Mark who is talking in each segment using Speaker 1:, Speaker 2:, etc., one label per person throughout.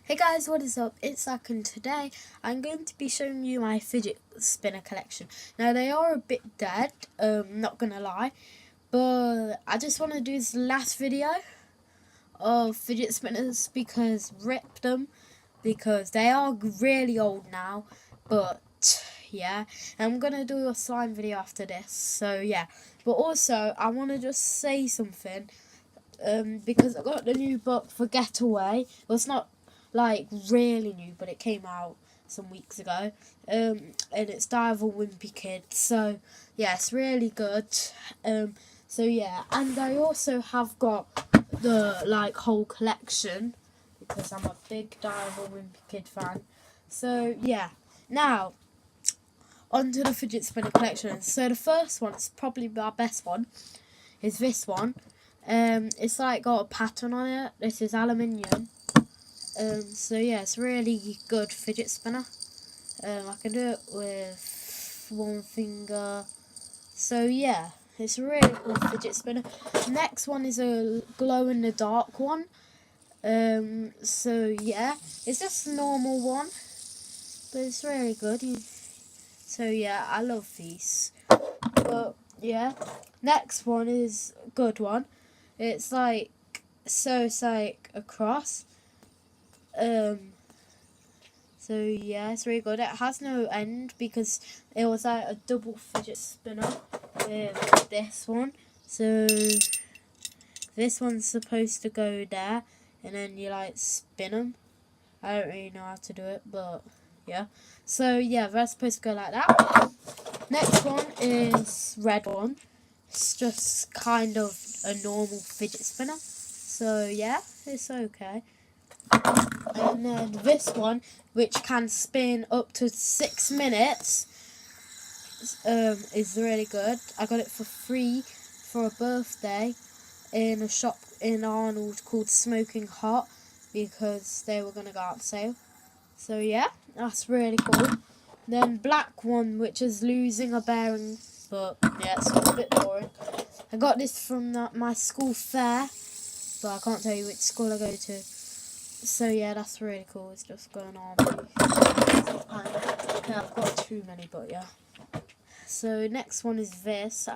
Speaker 1: Hey guys, what is up? It's Zach, and today I'm going to be showing you my fidget spinner collection. Now they are a bit dead, not gonna lie, but I just want to do this last video of fidget spinners because rip them, because they are really old now, but yeah, I'm gonna do a slime video after this, so yeah. But also I want to just say something, because I got the new book for Getaway. Well, it's not like really new, but it came out some weeks ago, and it's Die of a Wimpy Kid, so yeah, it's really good. So yeah, and I also have got the whole collection because I'm a big Die of a Wimpy Kid fan. So yeah, now onto the fidget spinner collection. So the first one, it's probably my best one, is this one. It's like got a pattern on it. This is aluminium. So yeah, it's really good fidget spinner. I can do it with one finger. So yeah, it's a really cool fidget spinner. Next one is a glow in the dark one. So yeah, it's just a normal one, but it's really good. So yeah, I love these. But yeah, next one is a good one. It's like a cross. So yeah, it's really good. It has no end because it was like a double fidget spinner with this one. So this one's supposed to go there, and then you like spin them. I don't really know how to do it, but yeah. So yeah, that's supposed to go like that. Next one is red one. It's just kind of a normal fidget spinner. So yeah, it's okay. And then this one, which can spin up to 6 minutes, is really good. I got it for free for a birthday in a shop in Arnold called Smoking Hot because they were going to go out sale. So yeah, that's really cool. Then black one, which is losing a bearing, but yeah, it's a bit boring. I got this from my school fair, but I can't tell you which school I go to. So yeah, that's really cool. It's just going on. Yeah, I've got too many, but yeah. So next one is this,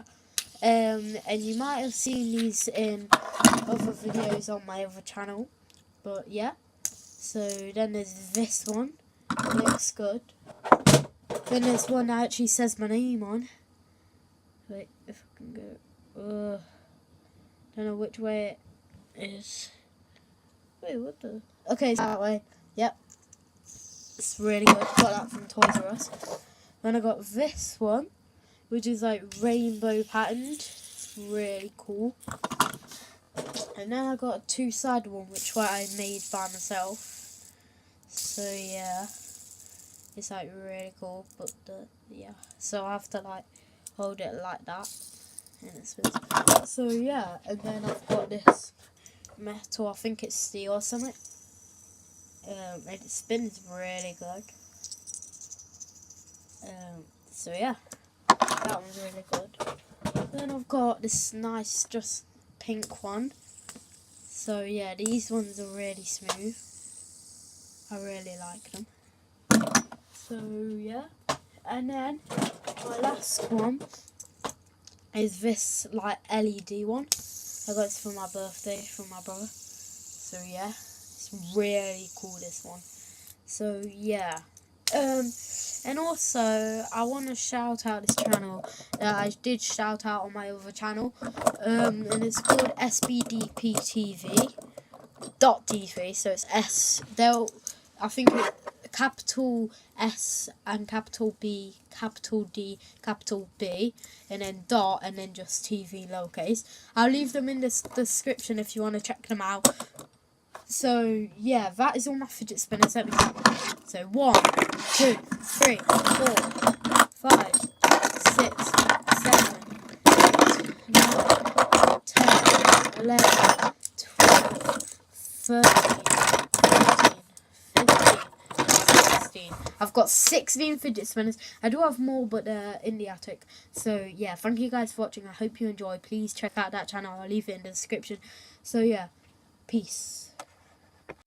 Speaker 1: and you might have seen these in other videos on my other channel, but yeah. So then there's this one. It looks good. Then there's one that actually says my name on. Wait, if I can go. Don't know which way it is. Wait, what the? Okay, it's that way. Yep. It's really good. Got that from Toys R Us. Then I got this one, which is like rainbow patterned. It's really cool. And then I got a two-sided one, which I made by myself. So yeah, it's like really cool. But yeah, so I have to like hold it like that, and it's so yeah. And then I've got this metal, I think it's steel or something, and it spins really good. So yeah, that one's really good. Then I've got this nice just pink one. So yeah, these ones are really smooth. I really like them. So yeah, and then my last one is this like LED one. I got this for my birthday from my brother. So yeah, it's really cool, this one. So yeah, and also I want to shout out this channel that I did shout out on my other channel, and it's called SBDPTV.TV. So it's S. I think it's capital S and capital B, capital D, capital B, and then dot, and then just TV lowercase. I'll leave them in the description if you want to check them out. So yeah, that is all my fidget spinners. Let me count. So 1, 2, 3, 4, 5, 6, 7, 8, 9, 10, 11, 12, 13, 15. I've got 16 fidget spinners. I do have more, but they're in the attic. So yeah, thank you guys for watching. I hope you enjoy. Please check out that channel. I'll leave it in the description. So yeah, peace.